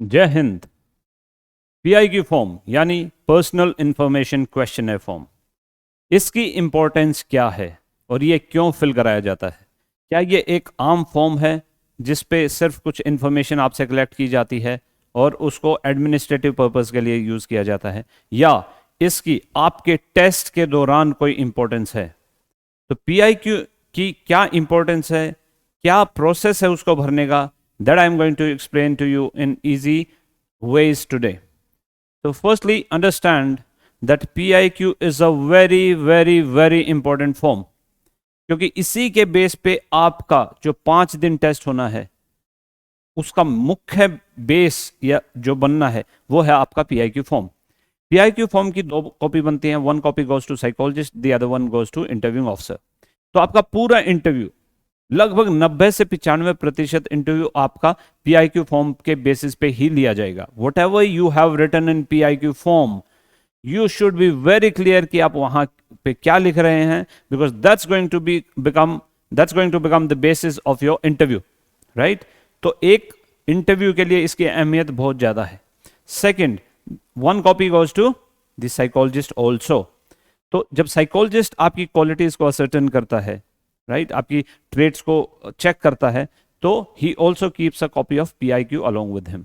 जय हिंद। पीआई की फॉर्म यानी पर्सनल इंफॉर्मेशन क्वेश्चनर फॉर्म, इसकी इंपॉर्टेंस क्या है और ये क्यों फिल कराया जाता है? क्या ये एक आम फॉर्म है जिस पे सिर्फ कुछ इंफॉर्मेशन आपसे कलेक्ट की जाती है और उसको एडमिनिस्ट्रेटिव पर्पस के लिए यूज किया जाता है, या इसकी आपके टेस्ट के दौरान कोई इंपॉर्टेंस है? तो पीआई क्यू की क्या इंपॉर्टेंस है, क्या प्रोसेस है उसको भरने का, that I am going to explain to you in easy ways today. So, firstly, understand that PIQ is a very, very, very important form, क्योंकि इसी के बेस पे आपका जो 5 दिन टेस्ट होना है उसका मुख्य बेस या जो बनना है वो है आपका PIQ फॉर्म। PIQ फॉर्म की 2 कॉपी बनती हैं, 1 copy goes to psychologist, the other 1 goes to interviewing officer. तो आपका पूरा इंटरव्यू लगभग 90 से 95% इंटरव्यू आपका PIQ फॉर्म के बेसिस पे ही लिया जाएगा। Whatever you have written in PIQ form, you should be very clear कि आप वहां पे क्या लिख रहे हैं, because that's going to become the basis of your interview, right? तो एक इंटरव्यू के लिए इसकी अहमियत बहुत ज्यादा है। Second, 1 copy goes to the psychologist also. तो जब साइकोलॉजिस्ट आपकी क्वालिटीज को असर्टन करता है, राइट, आपकी ट्रेड्स को चेक करता है, तो he also keeps a copy of PIQ along with him.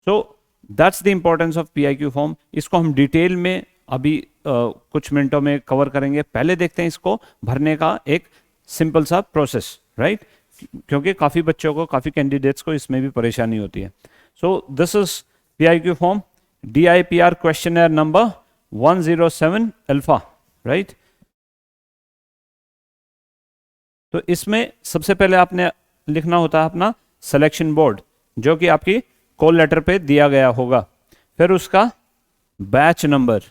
So that's the importance of PIQ form. इसको हम डिटेल में अभी कुछ मिनटों में कवर करेंगे। पहले देखते हैं इसको भरने का एक सिंपल सा प्रोसेस, राइट? क्योंकि काफी बच्चों को, काफी कैंडिडेट्स को इसमें भी परेशानी होती है। So this is PIQ form, DIPR questionnaire number 107 alpha, right? तो इसमें सबसे पहले आपने लिखना होता है अपना सिलेक्शन बोर्ड, जो कि आपकी कॉल लेटर पे दिया गया होगा। फिर उसका बैच नंबर,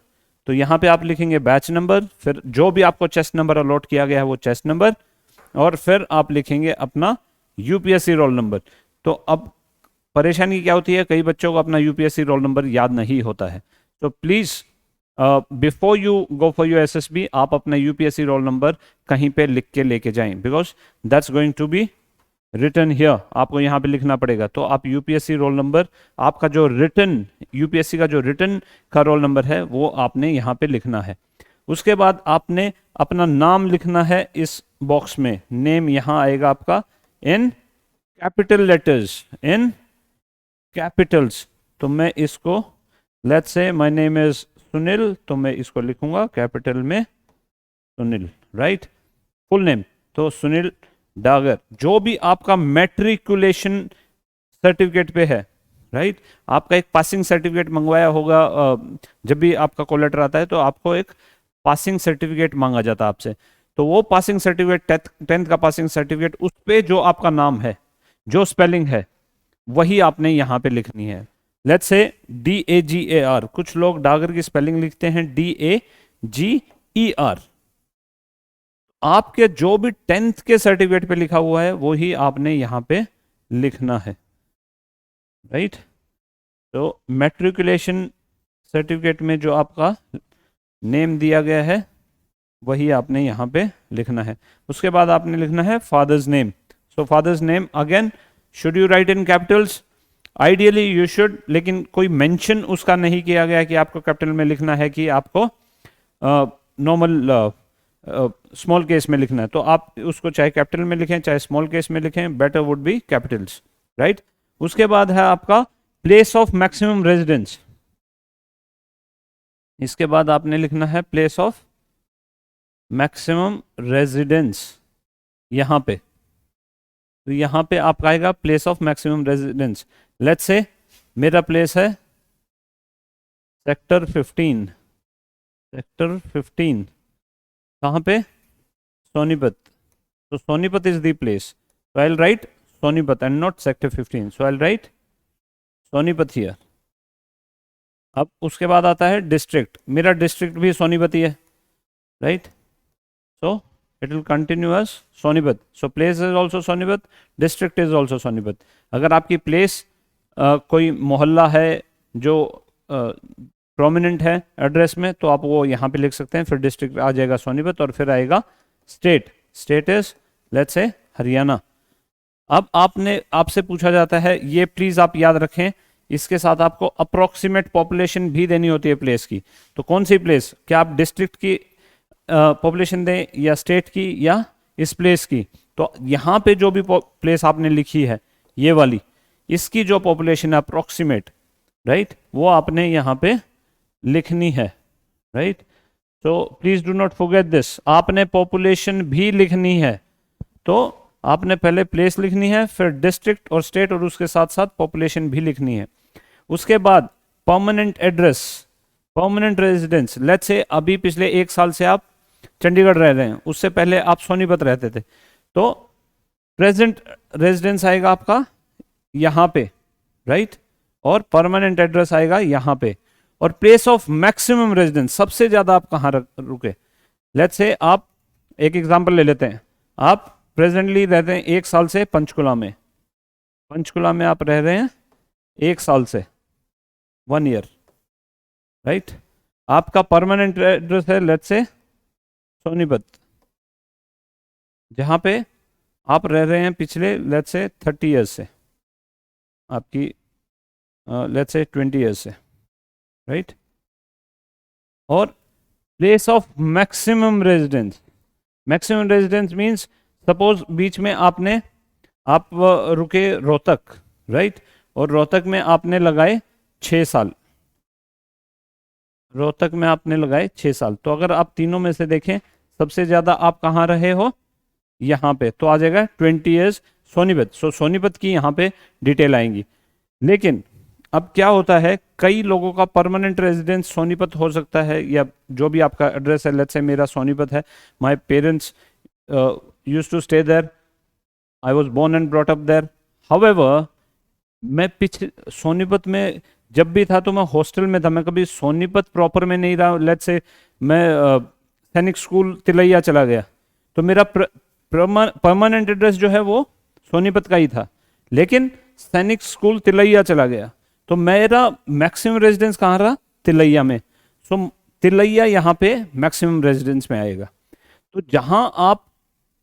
तो यहां पे आप लिखेंगे बैच नंबर, फिर जो भी आपको चेस्ट नंबर अलॉट किया गया है वो चेस्ट नंबर, और फिर आप लिखेंगे अपना UPSC रोल नंबर। तो अब परेशानी क्या होती है, कई बच्चों को अपना UPSC रोल नंबर याद नहीं होता है। तो please before you go for your SSB, आप अपना UPSC रोल नंबर कहीं पे लिख के लेके जाएं, because that's going to be written here. आपको यहाँ पे लिखना पड़ेगा। तो आप UPSC रोल नंबर, आपका जो रिटन UPSC का जो रिटन का रोल नंबर है वो आपने यहाँ पे लिखना है। उसके बाद आपने अपना नाम लिखना है इस बॉक्स में। नेम यहाँ आएगा आपका in capital letters, in Capitals. तो मैं इसको, let's say my name is Sunil, तो मैं इसको लिखूंगा कैपिटल में सुनील, राइट? फुल नेम तो सुनील डागर। जो भी आपका मैट्रिकुलेशन सर्टिफिकेट पे है, राइट, आपका एक पासिंग सर्टिफिकेट मंगवाया होगा। जब भी आपका कॉल लेटर आता है तो आपको एक पासिंग सर्टिफिकेट मांगा जाता है आपसे। तो वो पासिंग सर्टिफिकेट, 10th का पासिंग सर्टिफिकेट, उस पे जो आपका नाम है, जो स्पेलिंग है, वही आपने यहां पे लिखनी है। लेट्स से DAGAR, कुछ लोग डागर की स्पेलिंग लिखते हैं DAGER। आपके जो भी 10th के सर्टिफिकेट पे लिखा हुआ है वो ही आपने यहां पे लिखना है, राइट? तो मैट्रिकुलेशन सर्टिफिकेट में जो आपका नेम दिया गया है वही आपने यहां पे लिखना है। उसके बाद आपने लिखना है father's name. So father's name again, should you right in Capitals? Ideally you should, लेकिन कोई मेंशन उसका नहीं किया गया कि आपको कैपिटल में लिखना है कि आपको नॉर्मल स्मॉल केस में लिखना है। तो आप उसको चाहे कैपिटल में लिखें चाहे स्मॉल केस में लिखें, better would be Capitals, right? उसके बाद है आपका प्लेस ऑफ मैक्सिमम रेजिडेंस। इसके बाद आपने लिखना है प्लेस ऑफ मैक्सिमम रेजिडेंस यहां पे। तो यहां पे आपका आएगा place of maximum residence. Let's say मेरा प्लेस है सेक्टर 15, सेक्टर 15 कहां पे? सोनीपत। तो Sonipat is the place, so I'll write Sonipat and not sector 15, so I'll write Sonipat here। अब उसके बाद आता है डिस्ट्रिक्ट। मेरा डिस्ट्रिक्ट भी सोनीपत ही है, right? So it will continue as Sonipat. So place is also Sonipat, district is also Sonipat. अगर आपकी प्लेस कोई मोहल्ला है जो प्रोमिनेंट है एड्रेस में, तो आप वो यहाँ पे लिख सकते हैं। फिर डिस्ट्रिक्ट आ जाएगा सोनीपत, और फिर आएगा state. State is let's say Haryana. अब आपसे पूछा जाता है, ये प्लीज आप याद रखें, इसके साथ आपको अप्रोक्सीमेट पॉपुलेशन भी देनी होती है प्लेस की। तो कौन सी प्लेस, क्या आप डिस्ट्रिक्ट की पॉपुलेशन दें या स्टेट की या इस प्लेस की? तो यहाँ पे जो भी प्लेस आपने लिखी है ये वाली, इसकी जो पॉपुलेशन है अप्रोक्सीमेट, राइट, वो आपने यहाँ पे लिखनी है, राइट। तो please do not forget this, आपने पॉपुलेशन भी लिखनी है। तो आपने पहले प्लेस लिखनी है, फिर डिस्ट्रिक्ट और स्टेट, और उसके साथ साथ पॉपुलेशन भी लिखनी है। उसके बाद permanent address, permanent residence. Let's say अभी पिछले 1 साल से आप चंडीगढ़ रह रहे हैं, उससे पहले आप सोनीपत रहते थे, तो प्रेजेंट रेजिडेंस आएगा आपका यहाँ पे, राइट, और परमानेंट एड्रेस आएगा यहाँ पे। और प्लेस ऑफ मैक्सिमम रेजिडेंस, सबसे ज्यादा आप कहाँ रुके। लेट्स से आप एक एग्जांपल ले लेते हैं, आप प्रेजेंटली रहते हैं 1 साल से पंचकुला में, पंचकुला में आप रह रहे हैं 1 साल से, 1 ईयर, राइट। आपका परमानेंट एड्रेस है लेट्स से सोनीपत, जहां पे आप रह रहे हैं पिछले लेट्स से 30 ईयर्स से, आपकी लेट्स से 20 ईयर्स से, राइट। और place of maximum residence, maximum residence means suppose बीच में आप रुके रोहतक, राइट, और रोहतक में आपने लगाए 6 साल, रोहतक में आपने लगाए 6 साल। तो अगर आप तीनों में से देखें सबसे ज्यादा आप कहाँ रहे हो, यहाँ पे, तो आ जाएगा 20 ईयर्स सोनीपत। सो सोनीपत की यहाँ पे डिटेल आएंगी। लेकिन अब क्या होता है, कई लोगों का परमानेंट रेजिडेंस सोनीपत हो सकता है, या जो भी आपका एड्रेस है, लेट्स से मेरा सोनीपत है, my parents used to stay there, I was born and brought up there. However मैं सोनीपत में जब भी था तो मैं हॉस्टल में था, मैं कभी सोनीपत प्रॉपर में नहीं रहा। लेट्स से मैं सैनिक स्कूल तिलैया चला गया, तो मेरा परमानेंट एड्रेस जो है वो सोनीपत का ही था, लेकिन सैनिक स्कूल तिलैया चला गया, तो मेरा मैक्सिमम रेजिडेंस कहाँ रहा, तिलैया में। सो तिलैया यहाँ पे मैक्सिमम रेजिडेंस में आएगा। तो जहां आप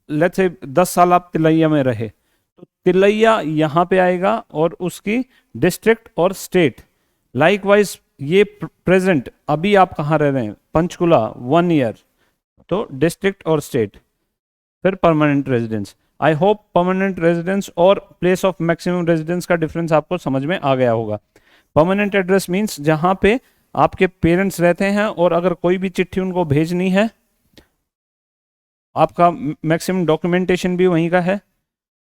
लेट्स से 10 साल आप तिलैया में रहे, तो तिलैया यहाँ पे आएगा, और उसकी डिस्ट्रिक्ट और स्टेट। लाइकवाइज ये प्रेजेंट अभी आप कहाँ रह रहे हैं, पंचकुला 1 ईयर, तो डिस्ट्रिक्ट और स्टेट, फिर permanent residence. I hope permanent residence और प्लेस ऑफ मैक्सिमम रेजिडेंस का डिफरेंस आपको समझ में आ गया होगा। परमानेंट एड्रेस मींस जहां पे आपके पेरेंट्स रहते हैं, और अगर कोई भी चिट्ठी उनको भेजनी है, आपका मैक्सिमम डॉक्यूमेंटेशन भी वहीं का है,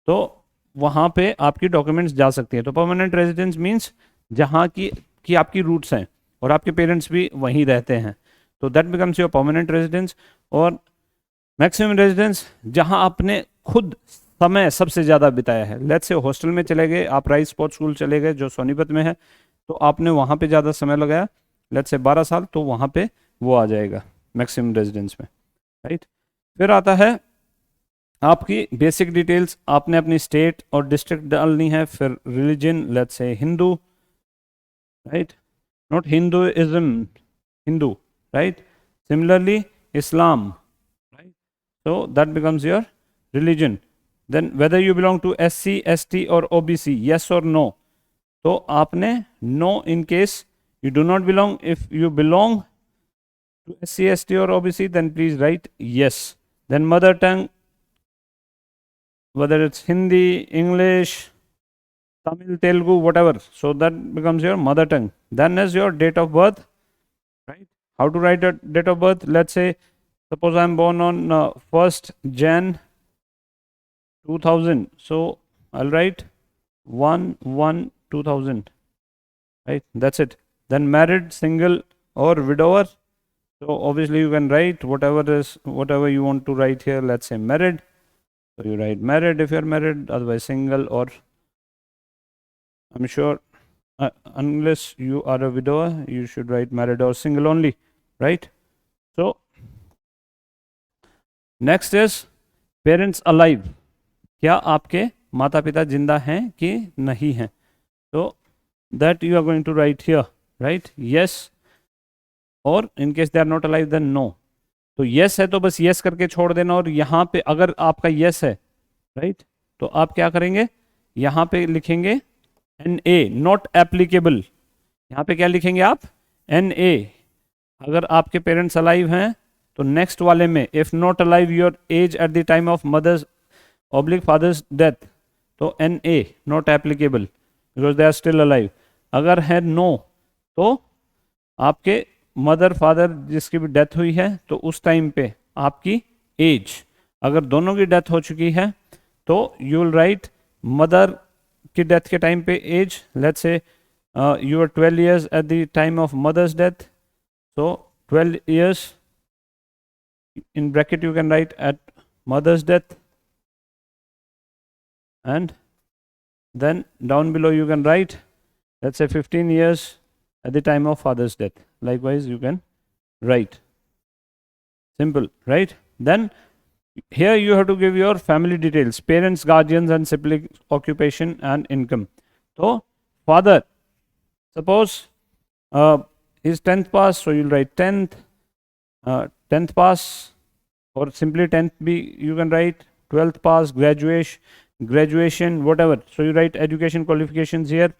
तो वहां पे आपकी डॉक्यूमेंट्स जा सकती है। तो परमानेंट रेजिडेंस मींस जहां की आपकी रूट्स हैं और आपके पेरेंट्स भी वहीं रहते हैं, तो that becomes your permanent residence. और मैक्सिमम रेजिडेंस जहां आपने खुद समय सबसे ज़्यादा बिताया है। लेट्स से हॉस्टल में चले गए आप, राइस स्पोर्ट्स स्कूल चले गए जो सोनीपत में है, तो आपने वहाँ पे ज़्यादा समय लगाया, लेट्स से 12 साल, तो वहाँ पे वो आ जाएगा मैक्सिमम रेजिडेंस में, राइट। फिर आता है आपकी बेसिक डिटेल्स, आपने अपनी स्टेट और डिस्ट्रिक्ट डालनी है, फिर religion, let's say Hindu, right, not Hinduism, Hindu, right. Similarly Islam, right? So that becomes your religion. Then whether you belong to SC, ST or OBC, yes or no. तो आपने no in case you do not belong. If you belong to SC, ST or OBC, then please write yes. Then mother tongue, whether it's Hindi, English, Tamil, Telugu, whatever. So that becomes your mother tongue. Then is your date of birth, right? How to write a date of birth? Let's say suppose I am born on 1st Jan 2000, so I'll write 1/1/2000, right? That's it. Then married, single or widower, so obviously you can write whatever you want to write here. Let's say married, so you write married if you're married, otherwise single, or I'm sure unless you are a widower you should write married or single only, right? So next is parents alive, क्या आपके माता पिता जिंदा हैं कि नहीं हैं, तो that you are going to write here, right, yes, और in case they are not alive then no. तो यस है तो बस यस करके छोड़ देना, और यहाँ पे अगर आपका यस है, राइट, तो आप क्या करेंगे, यहाँ पे लिखेंगे NA नॉट एप्लीकेबल, यहाँ पे क्या लिखेंगे आप? NA। अगर आपके पेरेंट्स अलाइव हैं तो नेक्स्ट वाले में if not alive your age at the time of mother's oblique father's death, तो NA not applicable because they are still alive. अगर है नो तो आपके मदर फादर जिसकी भी डेथ हुई है तो उस टाइम पे आपकी एज, अगर दोनों की डेथ हो चुकी है तो यू विल राइट मदर की डेथ के टाइम पे age, let's say you are 12 years at the time of mother's death, so 12 years in bracket you can write at mother's death, and then down below you can write, let's say 15 years at the time of father's death. Likewise you can write. Simple, right? Then here you have to give your family details, parents, guardians and siblings, occupation and income. So father, suppose his 10th pass, so you'll write 10th, 10th pass, or simply 10th B you can write, 12th pass, graduation, whatever. So you write education qualifications here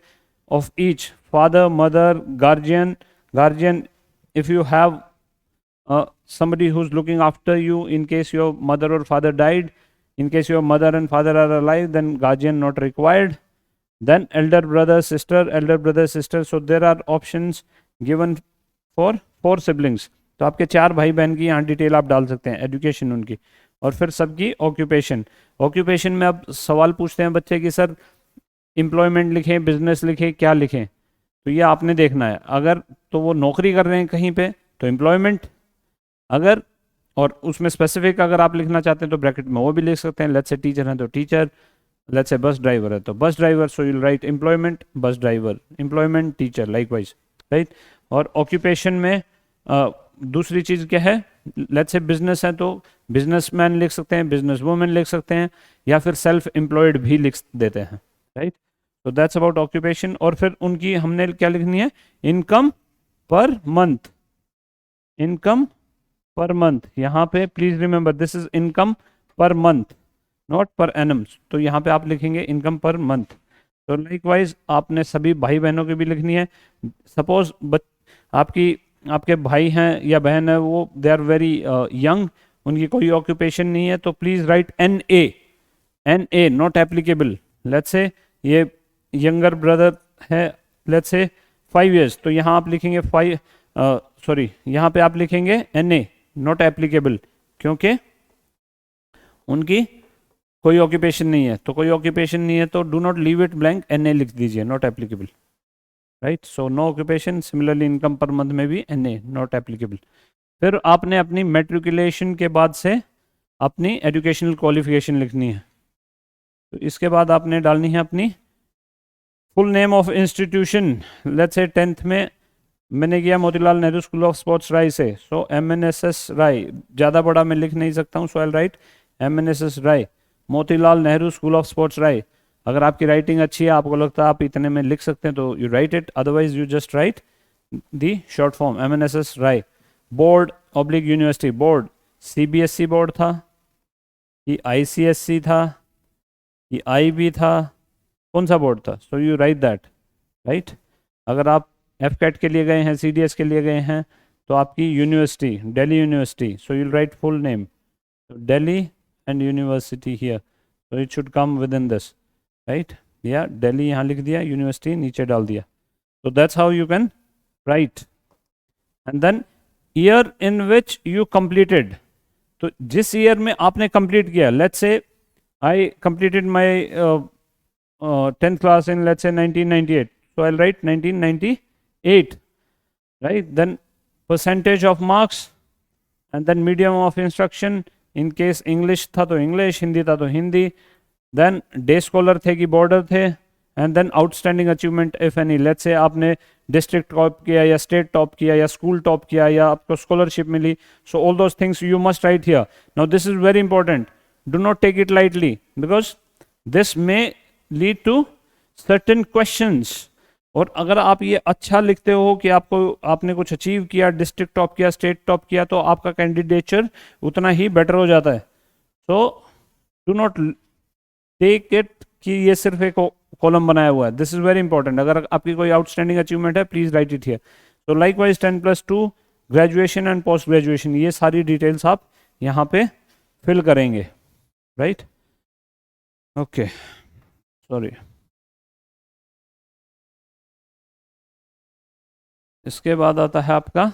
of each, father, mother, guardian. If you have somebody who's looking after you in case your mother or father died, in case your mother and father are alive, then guardian not required. Then elder brother, sister. So there are options given for 4 siblings. तो आपके 4 भाई बहन की यहाँ detail आप डाल सकते हैं, एजुकेशन उनकी, और फिर सबकी ऑक्यूपेशन में अब सवाल पूछते हैं बच्चे कि सर एम्प्लॉयमेंट लिखें, बिजनेस लिखें, क्या लिखें? तो ये आपने देखना है। अगर तो वो नौकरी कर रहे हैं कहीं पे तो एम्प्लॉयमेंट, अगर और उसमें स्पेसिफिक अगर आप लिखना चाहते हैं तो ब्रैकेट में वो भी लिख सकते हैं। लेट्स से टीचर हैं तो teacher, let's say bus driver है तो bus driver, so you right employment bus driver, employment teacher, likewise, right. और ऑक्यूपेशन में दूसरी चीज़ क्या है, लेट्स से बिजनेस है तो बिजनेसमैन लिख सकते हैं, बिजनेस वुमेन लिख सकते हैं, या फिर सेल्फ एम्प्लॉयड भी लिख देते हैं, राइट। तो दैट्स अबाउट ऑक्यूपेशन। और फिर उनकी हमने क्या लिखनी है, इनकम पर मंथ, इनकम पर मंथ। यहाँ पे please remember this is income पर मंथ नॉट पर एनम, तो यहाँ पे आप लिखेंगे इनकम पर मंथ। तो लाइकवाइज आपने सभी भाई बहनों की भी लिखनी है। सपोज आपके भाई हैं या बहन है, वो दे आर वेरी यंग, उनकी कोई ऑक्यूपेशन नहीं है, तो please right NA not applicable. Let's say ये यंगर ब्रदर है, लेट्स से 5 years, तो यहाँ आप लिखेंगे यहाँ पे आप लिखेंगे NA नॉट एप्लीकेबल, क्योंकि उनकी कोई ऑक्यूपेशन नहीं है। तो कोई ऑक्यूपेशन नहीं है तो do not leave it blank, NA लिख दीजिए, not applicable, right. So no occupation. Similarly income पर मंथ में भी NA नॉट एप्लीकेबल। फिर आपने अपनी मेट्रिकुलेशन के बाद से अपनी एजुकेशनल क्वालिफिकेशन लिखनी है। तो इसके बाद आपने डालनी है अपनी full name of institution. Let's say 10th में मैंने किया Motilal Nehru school of sports Rai से, सो MNSS राय, ज़्यादा बड़ा मैं लिख नहीं सकता हूँ, so I write MNSS Rai, Motilal Nehru school of sports Rai. अगर आपकी राइटिंग अच्छी है, आपको लगता है आप इतने में लिख सकते हैं, तो you write it, otherwise you just write the short form MNSS Rai. Board oblique university, board CBSE board था, ये ICSE था, ये IB था, कौन सा बोर्ड था? सो यू राइट दैट, राइट। अगर आप FCAT के लिए गए हैं, CDS के लिए गए हैं, तो आपकी university Delhi university, so you right full name, Delhi and university here, so it should come with in this, right. या दिल्ली यहाँ लिख दिया, यूनिवर्सिटी नीचे डाल दिया। So that's how you can write. And then year in which you completed. तो जिस year में आपने कंप्लीट किया, let's say I completed my 10th class in let's say 1998, so I'll write 1998, right? Then percentage of marks, and then medium of instruction, in case English था तो English, Hindi था तो Hindi, then day scholar थे कि border थे, and then outstanding achievement if any, let's say आपने district top किया या स्टेट टॉप किया या स्कूल टॉप किया या आपको स्कॉलरशिप मिली, so all those things you must write here. Now this is very important, do not take it lightly because this may lead to certain questions. और अगर आप ये अच्छा लिखते हो कि आपने कुछ अचीव किया, डिस्ट्रिक्ट टॉप किया, स्टेट टॉप किया, तो आपका कैंडिडेचर उतना ही बेटर हो जाता है। So do not take it कि ये सिर्फ एक कॉलम बनाया हुआ है, दिस इज वेरी इंपॉर्टेंट। अगर आपकी कोई आउटस्टैंडिंग अचीवमेंट है प्लीज राइट इट हियर। तो likewise 10+2 graduation and post graduation, ये सारी डिटेल्स आप यहाँ पे फिल करेंगे, राइट। Okay, sorry. इसके बाद आता है आपका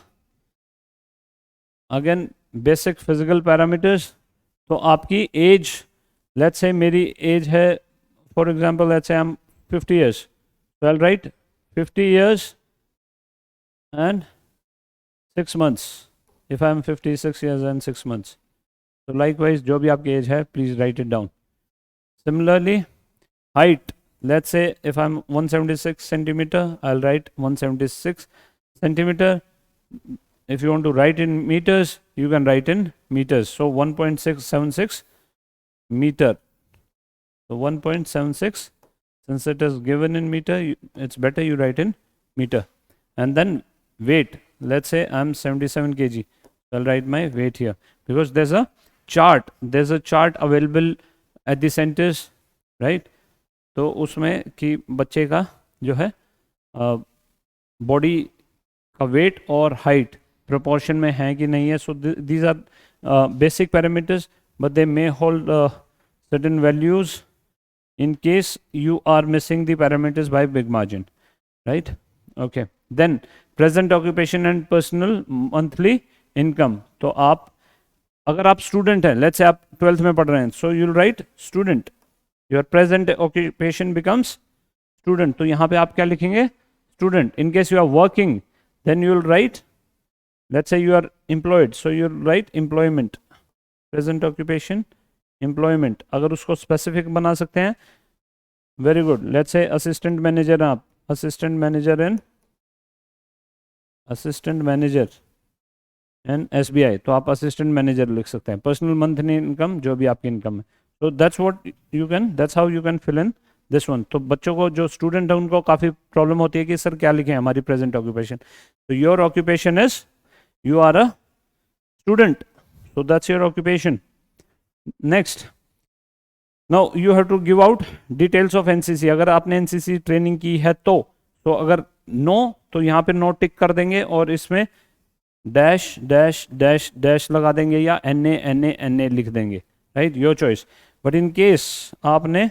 अगेन बेसिक फिजिकल पैरामीटर्स। तो आपकी एज, लेट्स से मेरी एज है for example let's say I am 50 years, well right, 50 years and 6 months, if I am 56 years and 6 months. So likewise जो भी आपकी एज है please write it down. Similarly height, let's say if I'm 176 centimeter, I'll write 176 centimeter. If you want to write in meters, you can write in meters. So 1.676 meter. So 1.76, since it is given in meter, it's better you write in meter. And then weight, let's say I'm 77 kg. I'll write my weight here because there's a chart available at the centers, right? तो उसमें कि बच्चे का जो है body का wait और height proportion में है कि नहीं है. So these are basic parameters but they may hold certain values in case you are missing the parameters by big margin, right? Okay, then present occupation and personal monthly income. तो आप अगर आप student हैं, let's say आप 12th में पढ़ रहे हैं, so you write student, your present occupation becomes student. तो यहाँ पे आप क्या लिखेंगे? Student. In case you are working then you will write, let's say you are employed, so you will write employment. Present occupation employment. अगर उसको specific बना सकते हैं, very good. Let's say assistant manager, आप असिस्टेंट मैनेजर एंड SBI, तो आप assistant manager लिख सकते हैं. पर्सनल मंथली इनकम, जो भी आपकी इनकम है. तो that's what you can, that's how you can fill in this one. तो बच्चों को, जो स्टूडेंट है, उनको काफ़ी प्रॉब्लम होती है कि सर क्या लिखें हमारी प्रेजेंट ऑक्यूपेशन. तो your occupation is, you are a student, so that's your occupation. Next, now you have to give out details of NCC. अगर आपने NCC ट्रेनिंग की है तो अगर नो, तो यहाँ पे नो टिक कर देंगे और इसमें डैश डैश डैश डैश लगा देंगे या NA लिख देंगे, right, your choice. But in case आपने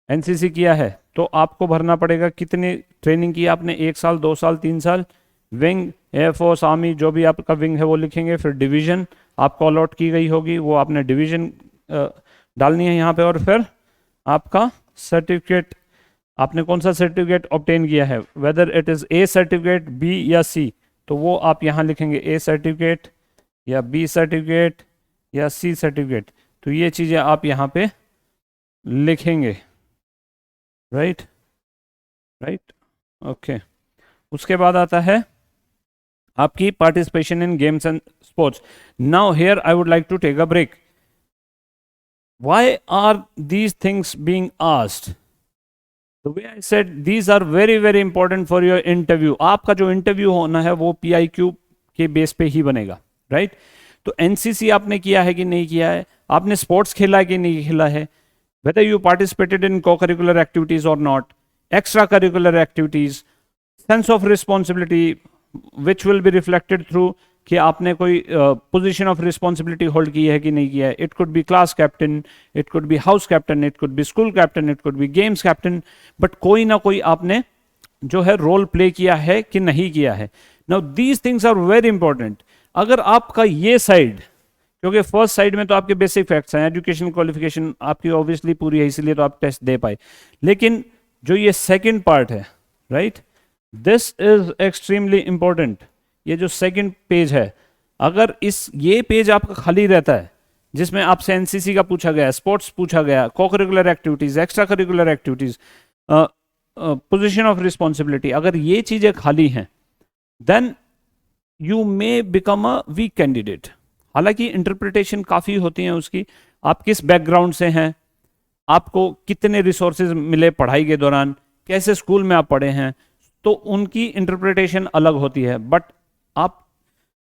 NCC किया है तो आपको भरना पड़ेगा कितनी ट्रेनिंग की आपने, 1 साल, 2 साल, 3 साल. विंग, एयरफोर्स, आर्मी, जो भी आपका विंग है वो लिखेंगे. फिर डिवीजन आपको अलॉट की गई होगी, वो आपने डिवीजन डालनी है यहाँ पे. और फिर आपका सर्टिफिकेट, आपने कौन सा सर्टिफिकेट ऑब्टेन किया है, whether it is A certificate, B या C, तो वो आप यहाँ लिखेंगे A सर्टिफिकेट या B सर्टिफिकेट या C सर्टिफिकेट. तो ये चीज़ें आप यहाँ पे लिखेंगे, राइट. ओके. उसके बाद आता है आपकी participation in games and sports. Now here I would like to take a break. Why are these things being asked? The way I said, these are very very important for your interview. आपका जो interview होना है वो PIQ के base पे ही बनेगा, right. तो NCC आपने किया है कि नहीं किया है, आपने स्पोर्ट्स खेला है कि नहीं खेला है, whether you participated in co-curricular activities or not, extracurricular activities, sense of responsibility which will be reflected through कि आपने कोई पोजीशन ऑफ रिस्पॉन्सिबिलिटी होल्ड की है कि नहीं किया है. It could be class captain, it could be house captain, it could be school captain, it could be games captain, but कोई ना कोई आपने जो है रोल प्ले किया है कि नहीं किया है. Now these things are very important. अगर आपका ये साइड, क्योंकि फर्स्ट साइड में तो आपके बेसिक फैक्ट्स हैं, एजुकेशन क्वालिफिकेशन आपकी ऑब्वियसली पूरी है, इसीलिए तो आप टेस्ट दे पाए. लेकिन जो ये सेकंड पार्ट है, right, this is extremely important. ये जो सेकंड पेज है, अगर ये पेज आपका खाली रहता है जिसमें आपसे NCC का पूछा गया, स्पोर्ट्स पूछा गया, co-curricular activities, extra curricular activities, position of responsibility, अगर ये चीजें खाली हैं, then you may become a weak candidate. हालांकि इंटरप्रिटेशन काफ़ी होती हैं उसकी, आप किस बैकग्राउंड से हैं, आपको कितने रिसोर्सेज मिले पढ़ाई के दौरान, कैसे स्कूल में आप पढ़े हैं, तो उनकी इंटरप्रिटेशन अलग होती है. बट आप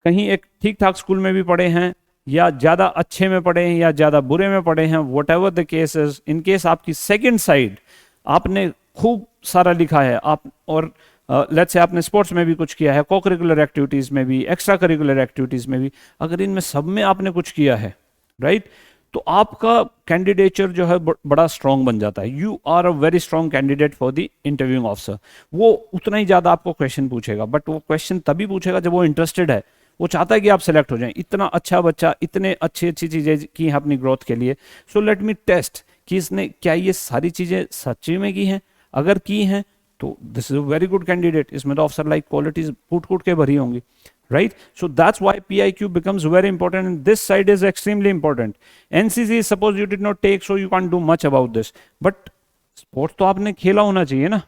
कहीं एक ठीक ठाक स्कूल में भी पढ़े हैं, या ज़्यादा अच्छे में पढ़े हैं, या ज़्यादा बुरे में पढ़े हैं, what ever the case is, in case आपकी सेकेंड साइड आपने खूब सारा लिखा है, आप और लेट्स से आपने स्पोर्ट्स में भी कुछ किया है, को करिकुलर एक्टिविटीज़ में भी, एक्स्ट्रा करिकुलर एक्टिविटीज़ में भी, अगर इनमें सब में आपने कुछ किया है, राइट, तो आपका कैंडिडेचर जो है बड़ा स्ट्रांग बन जाता है। You are a very strong candidate for the interviewing officer. वो उतना ही ज़्यादा आपको क्वेश्चन पूछेगा, बट वो क्वेश्चन तभी पूछेगा जब वो इंटरेस्टेड है, वो चाहता है कि आप सेलेक्ट हो जाएं। इतना अच्छा बच्चा, इतने अच्छी चीज़ें की हैं अपनी ग्रोथ के लिए, सो लेट मी टेस्ट कि इसने क्या ये सारी चीज़ें सच्ची में की हैं। अगर की हैं तो this is a very good candidate. इसमें तो ऑफिसर लाइक क्वालिटीज कूट कूट के भरी होंगी, right? So that's why PIQ becomes very important, and this side is extremely important. NCC, suppose you did not take, so you can't do much about this, but sports तो आपने खेला होना चाहिए ना,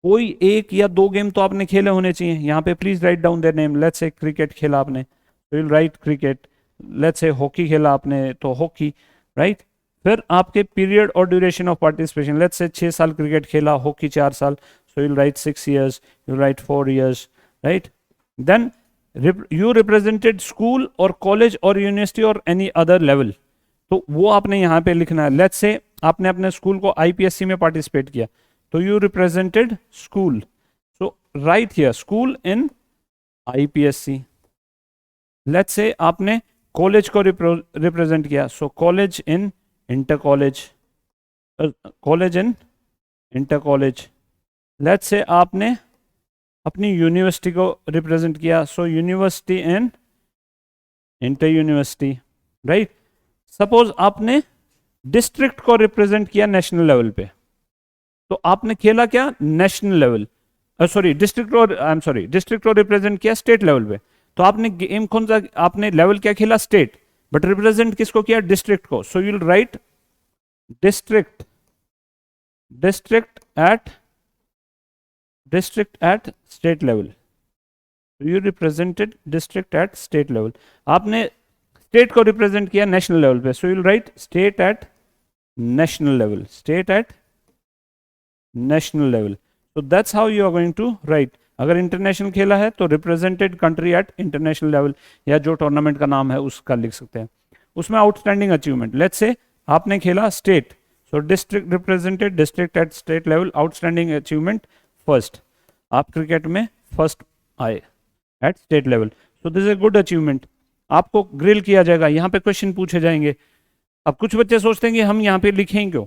कोई एक या दो गेम तो आपने खेले होने चाहिए। यहाँ पे please write down their name. Let's say cricket खेला आपने, तो will write cricket. Let's say hockey खेला आपने, तो हॉकी, राइट। फिर आपके पीरियड और duration of participation, let's say 6 साल क्रिकेट खेला, हॉकी 4 साल, so will write 6 years, you write 4 years, write. Then you represented school or college or university or any other level, तो वो आपने यहाँ पे लिखना है। लेट्स से आपने अपने स्कूल को आईपीएससी में पार्टिसिपेट किया, तो you represented school, so write here school in IPSC. Let's say आपने कॉलेज को रिप्रेजेंट किया, so college in inter college, college in inter college. Let's say आपने अपनी यूनिवर्सिटी को रिप्रेजेंट किया, so university and inter university, right. Suppose आपने district को represent किया नेशनल लेवल पे, तो आपने खेला क्या, नेशनल लेवल, सॉरी डिस्ट्रिक्ट, और आई एम सॉरी डिस्ट्रिक्ट को रिप्रेजेंट किया स्टेट लेवल पे, तो आपने गेम कौन सा, आपने लेवल क्या खेला, स्टेट, बट रिप्रेजेंट किसको किया, डिस्ट्रिक्ट को, so you will write district, district at state level, you represented district at state level. आपने स्टेट को रिप्रेजेंट किया नेशनल लेवल पे, so you will write state at national level, state at national level. So that's how you are going to write. अगर international खेला है तो represented country at international level, या जो टूर्नामेंट का नाम है उसका लिख सकते हैं। उसमें आउटस्टैंडिंग अचीवमेंट, लेट्स से आपने खेला state, so district represented district at state level, outstanding achievement first, आप क्रिकेट में फर्स्ट आए at state level, so this is a good achievement. आपको ग्रिल किया जाएगा, यहाँ पे क्वेश्चन पूछे जाएंगे। अब कुछ बच्चे सोचते हैं कि हम यहाँ पे लिखेंगे क्यों,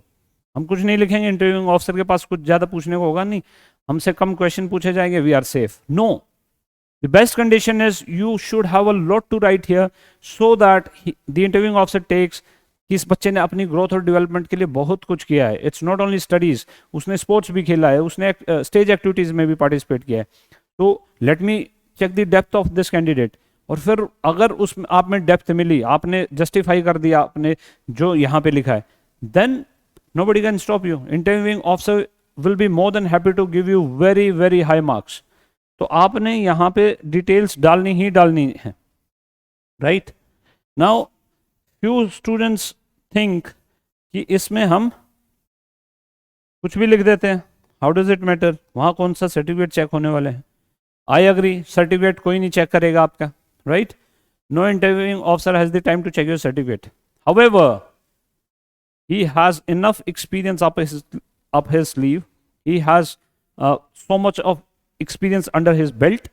हम कुछ नहीं लिखेंगे, इंटरव्यूइंग ऑफिसर के पास कुछ ज्यादा पूछने को होगा नहीं, हमसे कम क्वेश्चन पूछे जाएंगे, we are safe. No, the best condition is you should have a lot to write here, so that the interviewing officer takes कि इस बच्चे ने अपनी ग्रोथ और डेवलपमेंट के लिए बहुत कुछ किया है। इट्स नॉट ओनली स्टडीज, उसने स्पोर्ट्स भी खेला है, उसने स्टेज एक्टिविटीज में भी पार्टिसिपेट किया है, तो let me check the depth of this candidate. और फिर अगर उस आप में डेप्थ मिली, आपने जस्टिफाई कर दिया आपने जो यहाँ पे लिखा है, then nobody can stop you. Interviewing officer will be more than happy to give you very very high marks. तो आपने यहाँ पे डिटेल्स डालनी ही डालनी है, right. Now few students think कि इसमें हम कुछ भी लिख देते हैं, हाउ डज इट मैटर, वहाँ कौन सा सर्टिफिकेट चेक होने वाले हैं। आई अग्री, सर्टिफिकेट कोई नहीं चेक करेगा आपका, right. No interviewing officer has the time to check your certificate, however he has enough experience up his sleeve, he has so much of experience under his belt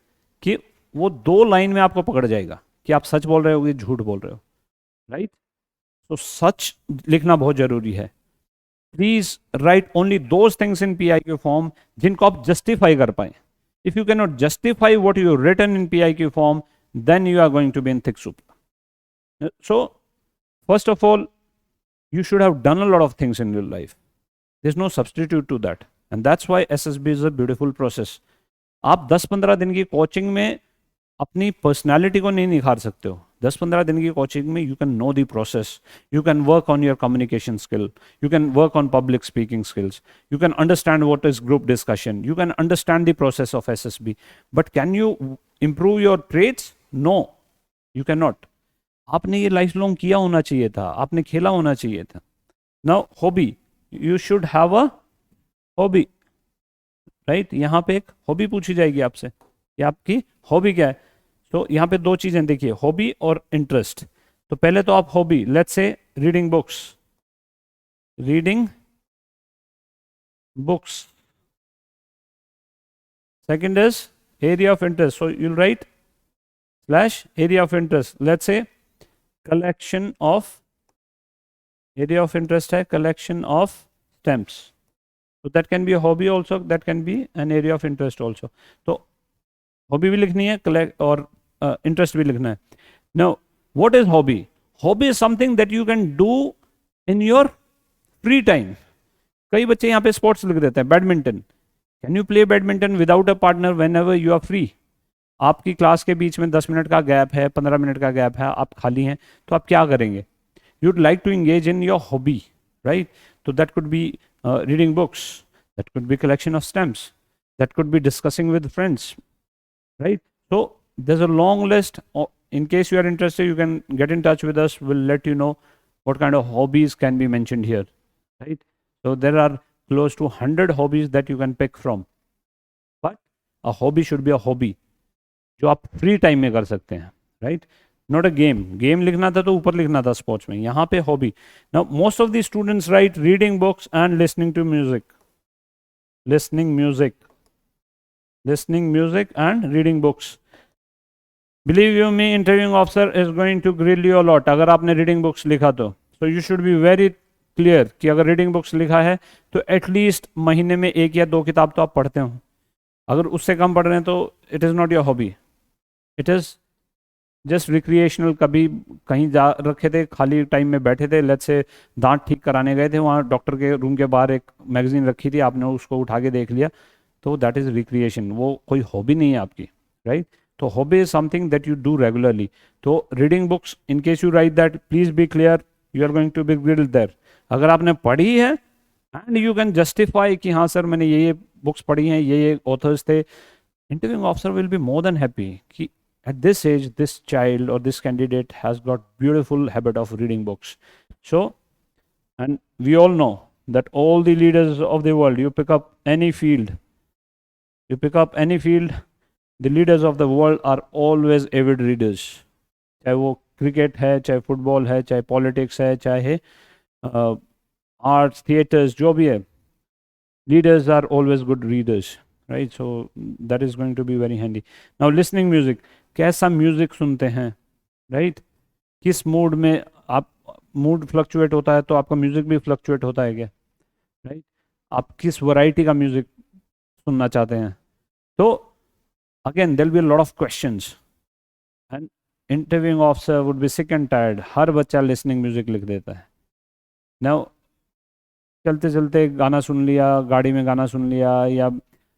कि वो 2 line में आपको पकड़ जाएगा कि आप सच बोल रहे हो कि झूठ बोल रहे हो, राइट। तो सच लिखना बहुत जरूरी है। Please write only those things in PIQ form जिनको आप जस्टिफाई कर पाए। If you can not justify what you written in PIQ form, then you are going to be in thick soup. So first of all, you should have done a lot of things in your life. There's no substitute to that, and that's why SSB is a beautiful process. आप 10-15 दिन की coaching में अपनी personality को नहीं निखार सकते हो। 10-15 दिन की कोचिंग में you can know the process, you can work on your communication skill, you can work on public speaking skills, you can understand what is group discussion, you can understand the process of SSB, but can you improve your traits? No, you can not. आपने ये life long किया होना चाहिए था, आपने खेला होना चाहिए था। Now hobby, you should have a hobby, right. यहाँ पे एक हॉबी पूछी जाएगी आपसे कि आपकी हॉबी क्या है। तो यहाँ पे 2 चीजें देखिए, हॉबी और इंटरेस्ट। तो पहले तो आप hobby, let's say reading books, reading books. Second is area of interest. So you'll write slash area of interest. Let's say collection of, area of interest है collection of stamps. So that can be a hobby also, that can be an area of interest also. तो hobby भी लिखनी है, collect और interest भी लिखना है. Now, what is hobby? Hobby is something that you can do in your free time. कई बच्चे यहाँ पे स्पोर्ट्स लिख देते हैं, badminton. Can you play badminton without a partner whenever you are free? आपकी क्लास के बीच में 10 मिनट का गैप है, 15 मिनट का गैप है, आप खाली हैं, तो आप क्या करेंगे? you'd like to engage in your hobby, right? So that could be reading books, that could be collection of stamps, that could be discussing with friends, right? So there's a long list. In case you are interested, you can get in touch with us. We'll let you know what kind of hobbies can be mentioned here, right? So there are close to 100 hobbies that you can pick from, but a hobby should be a hobby जो आप free time में कर सकते हैं, right? Not a game. Game लिखना था तो ऊपर लिखना था स्पोर्ट्स में, यहाँ पे hobby. Now most of the students write reading books and listening to music. Listening music and reading books. Believe you me, interviewing officer is going to grill you a lot. अगर आपने reading books लिखा तो, so you should be very clear कि अगर reading books लिखा है तो at least महीने में 1 या 2 किताब तो आप पढ़ते हो. अगर उससे कम पढ़ रहे हैं तो it is not your hobby. It is just recreational. कभी कहीं जा रखे थे, खाली टाइम में बैठे थे, लेट्स से दांत ठीक कराने गए थे, वहाँ डॉक्टर के रूम के बाहर एक मैगजीन रखी थी, आपने उसको उठा के देख लिया, तो दैट इज़ रिक्रिएशन. वो कोई हॉबी नहीं है आपकी, राइट? तो hobby is something that you do regularly. तो reading books, in case you write that, please be clear, you are going to be grilled there. अगर आपने पढ़ी है एंड यू कैन जस्टिफाई कि हाँ सर मैंने ये बुक्स पढ़ी हैं, ये ऑथर्स थे, interviewing officer will be more than happy कि at this age this child or this candidate has got beautiful habit of reading books. So, and we all know that all the leaders of the world, you pick up any field, the leaders of the world are always avid readers. चाहे वो cricket है, चाहे football है, चाहे politics है, चाहे arts, theatres, जो भी है, leaders are always good readers, right? So that is going to be very handy. Now listening music, कैसा म्यूजिक सुनते हैं, राइट? किस मूड में आप, मूड फ्लक्चुएट होता है तो आपका म्यूजिक भी फ्लक्चुएट होता है क्या, राइट? आप किस वैरायटी का म्यूजिक सुनना चाहते हैं? तो again there will be a lot of questions and interviewing officer would be sick and tired. हर बच्चा लिसनिंग म्यूजिक लिख देता है. नाउ चलते चलते गाना सुन लिया, गाड़ी में गाना सुन लिया, या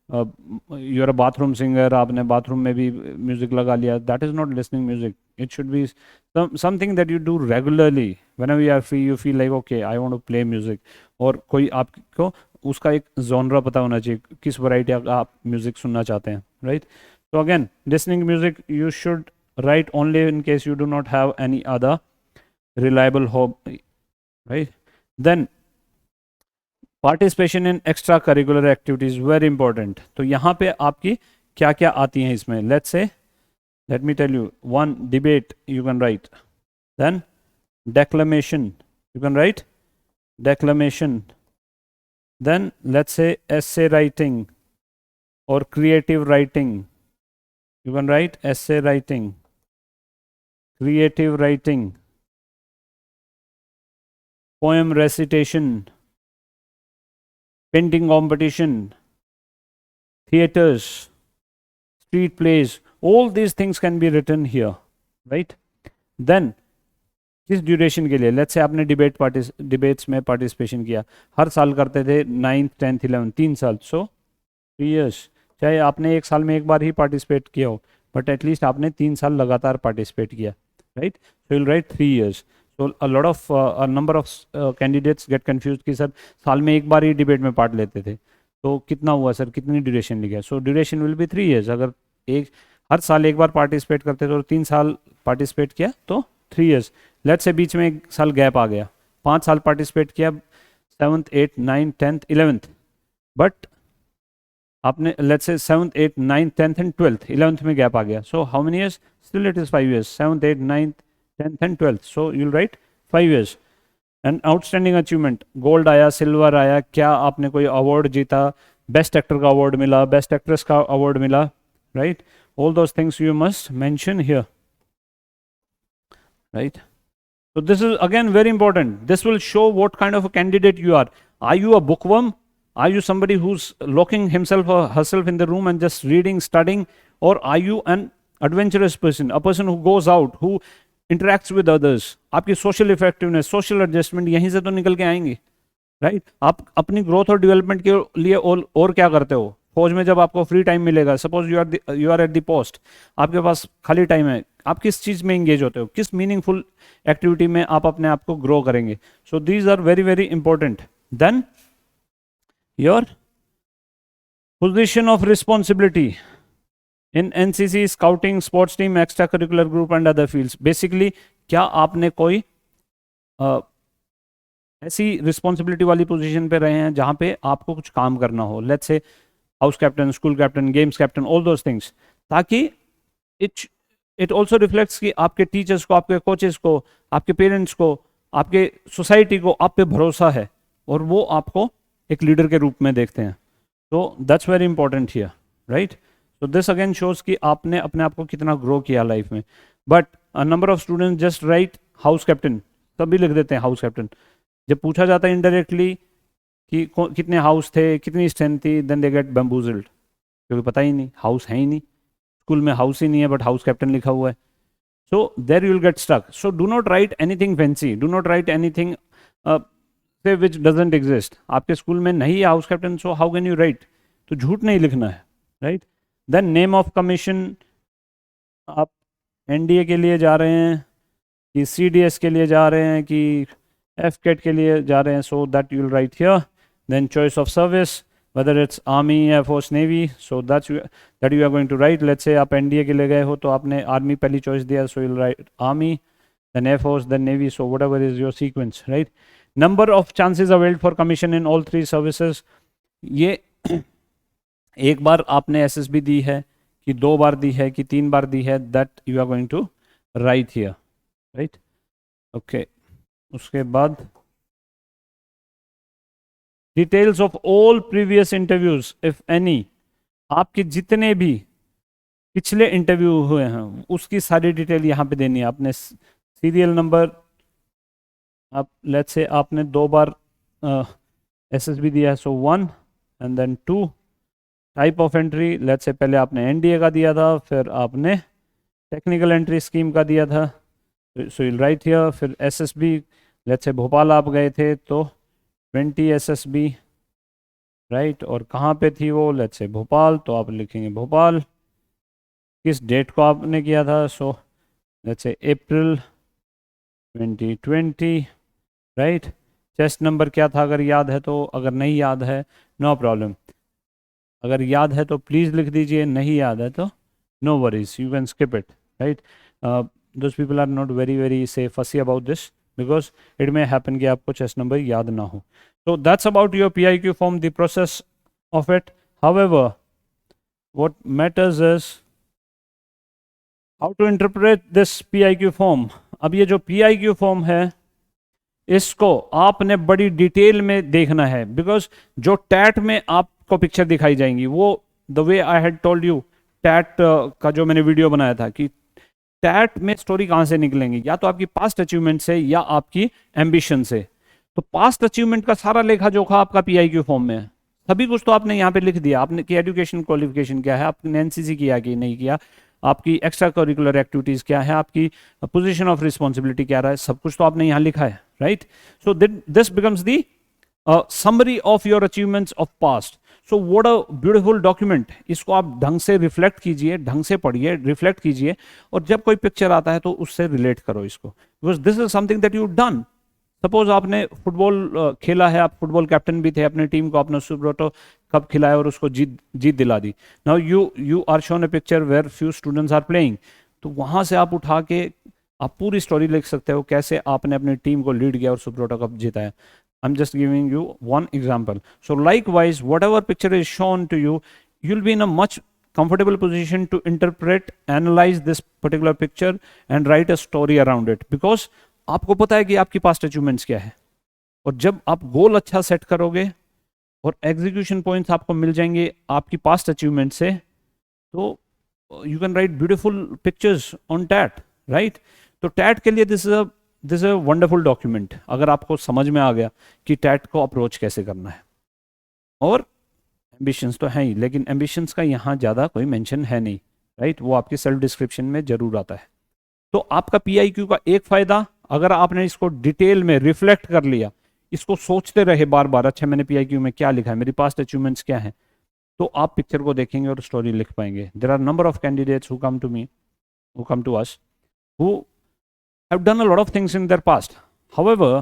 you are a bathroom singer, आपने बाथरूम में भी म्यूजिक लगा लिया, that is not listening music. It should be something that you do regularly. Whenever you are free, you feel like okay I want to play music, और कोई आपको उसका एक जॉनरा पता होना चाहिए, किस वैरायटी का आप म्यूजिक सुनना चाहते हैं, राइट? तो again listening music you should write only in case you do not have any other reliable hobby, right? Then participation in extra curricular activities, very important. तो यहाँ पे आपकी क्या क्या आती हैं इसमें? Let's say, let me tell you, 1 debate you can write, then declamation you can write, declamation, then let's say essay writing or creative writing, you can write essay writing, creative writing, poem recitation, painting competition, theaters, street plays, all these things can be written here, right? Then किस duration के लिए? Let's say आपने debates में participation किया, हर साल करते थे, 9th 10th 11th 3 साल, सो 3 years. चाहे आपने 1 साल में एक बार ही पार्टिसिपेट किया हो, बट एटलीस्ट आपने 3 साल लगातार पार्टिसिपेट किया, right? So will right 3 years. So a lot of a number of candidates get confused कि सर साल में एक बार ही डिबेट में पार्ट लेते थे, तो कितना हुआ सर, कितनी ड्यूरेशन लिखा? सो ड्यूरेशन विल बी 3 years. अगर हर साल एक बार पार्टिसिपेट करते थे और 3 साल पार्टिसिपेट किया तो 3 years. लेट्स से बीच में 1 साल गैप आ गया, 5 साल पार्टिसिपेट किया, 7th 8th 9th 10th 11th, but आपने let's say 7th 8th 9th 10th and 12th 11th में गैप आ गया. So how many years? Still it is 5 years. 7th 8th 9th 10th and 12th. So you'll write 5 years. And outstanding achievement, gold आया, silver आया, क्या आपने कोई award जीता, best actor का award मिला, बेस्ट एक्ट्रेस का अवार्ड मिला, right? All those things you must mention here, right? So this is again very important. This will show what kind of a candidate you are. Are you a bookworm? Are you somebody who's locking himself or herself in the room and just reading, studying? Or are you an adventurous person, a person who goes out, who interacts with others? आपकी social effectiveness, social adjustment यहीं से तो निकल के आएंगी, right? आप अपनी growth और डेवलपमेंट के लिए और क्या करते हो? फौज में जब आपको फ्री टाइम मिलेगा, suppose you are at the post, आपके पास खाली टाइम है, आप किस चीज में एंगेज होते हो, किस मीनिंगफुल एक्टिविटी में आप अपने आप को ग्रो करेंगे? So these are very very important. Then your position of responsibility in NCC, scouting, sports team, extra curricular group and other fields. Basically क्या आपने कोई ऐसी रिस्पॉन्सिबिलिटी वाली पोजीशन पे रहे हैं जहां पे आपको कुछ काम करना हो, let's say house captain, school captain, games captain, all those things, ताकि इट ऑल्सो रिफ्लेक्ट्स कि आपके टीचर्स को, आपके कोचेस को, आपके पेरेंट्स को, आपके सोसाइटी को आप पे भरोसा है और वो आपको एक लीडर के रूप में देखते हैं. तो that's very important here, right? So this again shows कि आपने अपने आप को कितना ग्रो किया लाइफ में. But a number of students just right house captain, तभी लिख देते हैं हाउस कैप्टन. जब पूछा जाता है इनडायरेक्टली कि कितने हाउस थे, कितनी स्ट्रेंथ थी, देन दे गेट बम्बूजल्ड, क्योंकि पता ही नहीं, हाउस है ही नहीं, स्कूल में हाउस ही नहीं है, बट हाउस कैप्टन लिखा हुआ है. So there you will get stuck. So do not write anything fancy, do not write anything which doesn't exist. आपके स्कूल में नहीं है house captain, so how can you write? तो झूठ नहीं लिखना है, right? Then name of commission, आप एनडीए के लिए जा रहे हैं कि सीडीएस के लिए जा रहे हैं कि एफकेट के लिए जा रहे हैं, so that you will write here. Then choice of service, whether it's army, air force, navy, so that you are going to write. Let's say आप एनडीए के लिए गए हो तो आपने आर्मी पहली चॉइस दिया, so you'll write army, then air force, then navy, so whatever is your sequence, right? Number of chances availed for commission in all three services. ये एक बार आपने एसएसबी दी है कि 2 बार दी है कि 3 बार दी है, that you are going to write here, right? Okay. उसके बाद details of all previous interviews if any, आपके जितने भी पिछले इंटरव्यू हुए हैं उसकी सारी डिटेल यहाँ पे देनी है. आपने सीरियल नंबर, आप लेट्स से आपने 2 बार एसएसबी दिया है, सो 1 and then 2. Type of entry, let's say पहले आपने एनडीए का दिया था, फिर आपने टेक्निकल एंट्री स्कीम का दिया था, सो यू राइट हियर. फिर एसएसबी, लेट्स से भोपाल आप गए थे तो 20 एसएसबी, राइट? और कहाँ पे थी वो, लेट्स से भोपाल, तो आप लिखेंगे भोपाल. किस डेट को आपने किया था, so let's say April 2020, right? Chest number क्या था अगर याद है तो, अगर नहीं याद है नो प्रॉब्लम, अगर याद है तो प्लीज़ लिख दीजिए, नहीं याद है तो no worries, you can skip it, right? Those people are not very very so fussy about this because it may happen कि आपको चेस्ट नंबर याद ना हो. So that's about your PIQ form, the process of it. However, what matters is how to interpret this PIQ form. अब ये जो PIQ form है इसको आपने बड़ी डिटेल में देखना है, बिकॉज जो टैट में आपको पिक्चर दिखाई जाएंगी वो the way I had told you, TAT का जो मैंने वीडियो बनाया था कि टैट में स्टोरी कहाँ से निकलेंगी, या तो आपकी पास्ट अचीवमेंट से या आपकी एम्बिशन से. तो पास्ट अचीवमेंट का सारा लेखा जोखा आपका पीआईक्यू फॉर्म में है, सभी कुछ तो आपने यहाँ पे लिख दिया. आपने की एजुकेशन क्वालिफिकेशन क्या है, आपने एनसीसी किया कि नहीं किया, आपकी एक्स्ट्रा करिकुलर एक्टिविटीज क्या है, आपकी पोजीशन ऑफ रिस्पॉन्सिबिलिटी क्या रहा है, सब कुछ तो आपने यहाँ लिखा है, right? So this becomes the summary of your achievements of past. So what a beautiful document. इसको आप ढंग से रिफ्लेक्ट कीजिए, ढंग से पढ़िए, रिफ्लेक्ट कीजिए, और जब कोई पिक्चर आता है तो उससे रिलेट करो इसको, because this is something that you done. Suppose आपने फुटबॉल खेला है, आप फुटबॉल कैप्टन भी थे, अपने टीम को आपने सुब्रोटो कप खिलाया और उसको जीत दिला दी. Now you are shown a picture where few students are playing, तो वहां से आप उठा के आप पूरी स्टोरी लिख सकते हो कैसे आपने अपनी टीम को लीड किया और सुब्रोटो कप जीता है. I'm just giving you one example. So likewise, whatever picture is shown to you, you'll be in a much comfortable position to interpret, analyze this particular picture and write a story around it. Because आपको पता है कि आपकी past achievements क्या है, और जब आप गोल अच्छा सेट करोगे और एग्जीक्यूशन पॉइंट्स आपको मिल जाएंगे आपकी पास्ट अचीवमेंट से, तो you can write beautiful pictures on TAT, right? तो टैट के लिए दिस अ वंडरफुल डॉक्यूमेंट, अगर आपको समझ में आ गया कि टैट को अप्रोच कैसे करना है। और एम्बिशंस तो हैं ही, लेकिन एम्बिशंस का यहाँ ज़्यादा कोई मेंशन है नहीं, राइट? वो आपके सेल्फ डिस्क्रिप्शन में जरूर आता है। तो आपका पीआईक्यू का एक फायदा, अगर आपने इसको डिटेल में रिफ्लेक्ट कर लिया, इसको सोचते रहे बार बार, अच्छा मैंने पीआईक्यू में क्या लिखा है, मेरी पास्ट अचीवमेंट्स क्या हैं, तो आप पिक्चर को देखेंगे और स्टोरी लिख पाएंगे। There are number of candidates who come to me, who come to us, who have done a lot of things in their past. However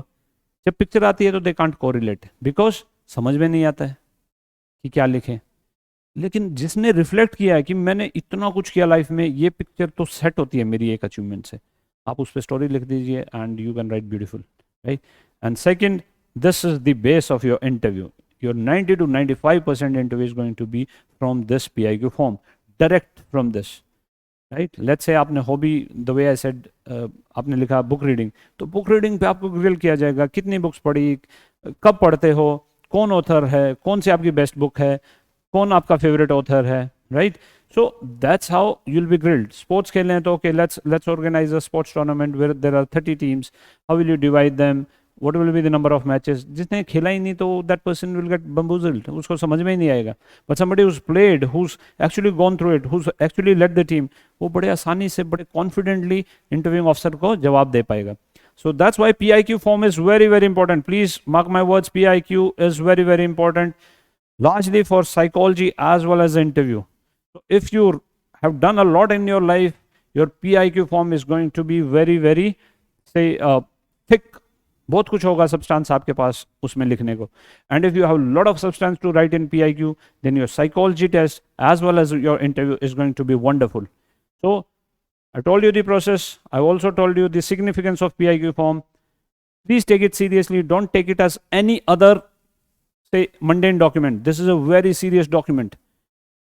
जब पिक्चर आती है तो दे कांट कोरिलेट, बिकॉज समझ में नहीं आता है कि क्या लिखें। लेकिन जिसने रिफ्लेक्ट किया है कि मैंने इतना कुछ किया लाइफ में, ये पिक्चर तो सेट होती है मेरी एक अचीवमेंट से, आप उस पर स्टोरी लिख दीजिए and you can write beautiful, right? And second, this is the base of your interview. Your 90 to 95% interview is going to be from this PIQ form, direct from this, right? Let's say आपने hobby, the way I said, आपने लिखा book reading, तो book reading पे आपको grill किया जाएगा, कितनी books पढ़ी, कब पढ़ते हो, कौन ऑथर है, कौन सी आपकी बेस्ट बुक है, कौन आपका फेवरेट ऑथर है, right? So that's how you will be grilled. Sports खेलने हैं तो okay, let's organize a sports tournament where there are 30 teams, how will you divide them, what will be the number of matches. जिसने खेला ही नहीं तो that person will get bamboozled, उसको समझ में ही नहीं आएगा। But somebody who's played, who's actually gone through it, who's actually lead the team, वो बड़े आसानी से, बड़े कॉन्फिडेंटली इंटरव्यूइंग ऑफिसर को जवाब दे पाएगा। So that's why PIQ form is very, very important. Please mark my words, PIQ is very, very important, largely for psychology as well as the interview. So if you have done a lot in your life, your PIQ form is going to be very, very, say, thick. बहुत कुछ होगा substance आपके पास उसमें लिखने को. And if you have a lot of substance to write in PIQ, then your psychology test as well as your interview is going to be wonderful. So I told you the process. I also told you the significance of PIQ form. Please take it seriously. Don't take it as any other, say, mundane document. This is a very serious document,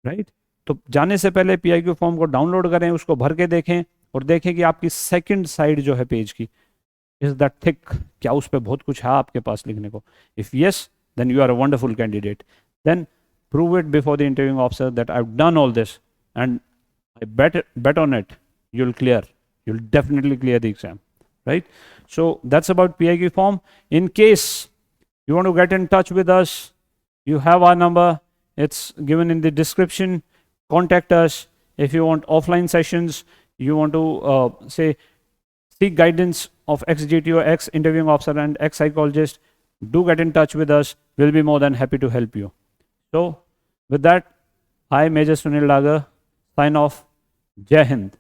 right? तो जाने से पहले PIQ form को download करें, उसको भर के देखें और देखें कि आपकी सेकंड साइड जो है पेज की, इज दैट थिक, क्या उस पर बहुत कुछ है आपके पास लिखने को? If yes, then you are a wonderful candidate. Then prove it before the interviewing officer that I've done all this, and I bet on it, you'll clear. You'll definitely clear the exam, right? So that's about PIQ form. In case you want to get in touch with us, you have our number. It's given in the description. Contact us. If you want offline sessions, you want to seek guidance of ex-GTO, ex-interviewing officer and ex-psychologist, do get in touch with us. We'll be more than happy to help you. So with that, I, Major Sunil Dagar, sign off. Jai Hind.